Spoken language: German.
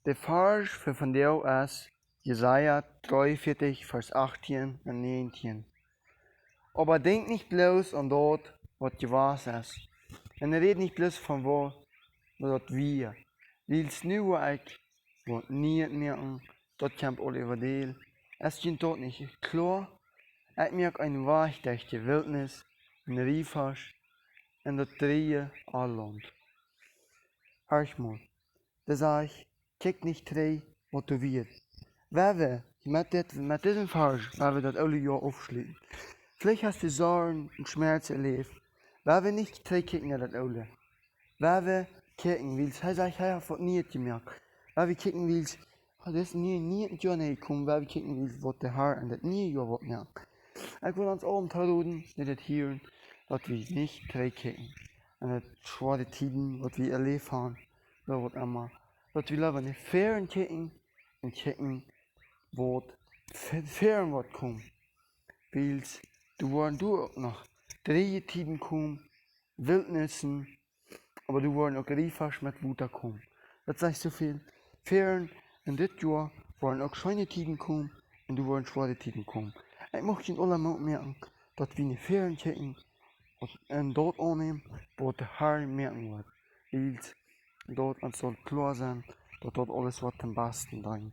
De Vers für von jou ist Jesaja 43, Vers 18 und 19. Aber denk nicht bloß an dort, was gewahr ist. Und red nicht bloß von wo, was wir. Wils nu ik, wat niet merken, dat kan alle überdeel. Es ging dort nicht klar. Ik merk een waagdichte Wildnis, een Riefhasch, en dat drieën Alland. Hörst mal, da sag ich, kijk nicht drei, was du wirst. Wer wir mit diesem Vers, wer wir das alle Jahr aufschließen. Vielleicht hast du Sorgen und Schmerz erlebt. Wer wir nicht drei kicken in das alle. Wer wir kicken willst, hij sagt, hij hat nie gemerkt. Wer wir kicken willst, das ist nie in Jahr gekommen, wer wir kicken willst, was der Herr in das nie Jahr wird merken. Ich will uns oben tun, nicht das hören, dass wir nicht drei kicken. Und das schwere Tiden, was wir erlebt haben, oder was immer. Dass wir lieber nicht fairen kicken und kicken, was fairen wird kommen. Weil du wollen du auch noch drei Tiden kommen, Wildnissen, aber du wollen auch Riefasch mit Wuter kommen. Das sag ich so viel. Fairen in dit Jahr wollen auch schöne Tiden kommen und du wollen schwere Tiden kommen. Ich möchte in allem merken, dass wir nicht fairen kicken und dort annehmen, wo der Herr merken wird. Weil dort soll klar sein, dass dort alles was am besten sein.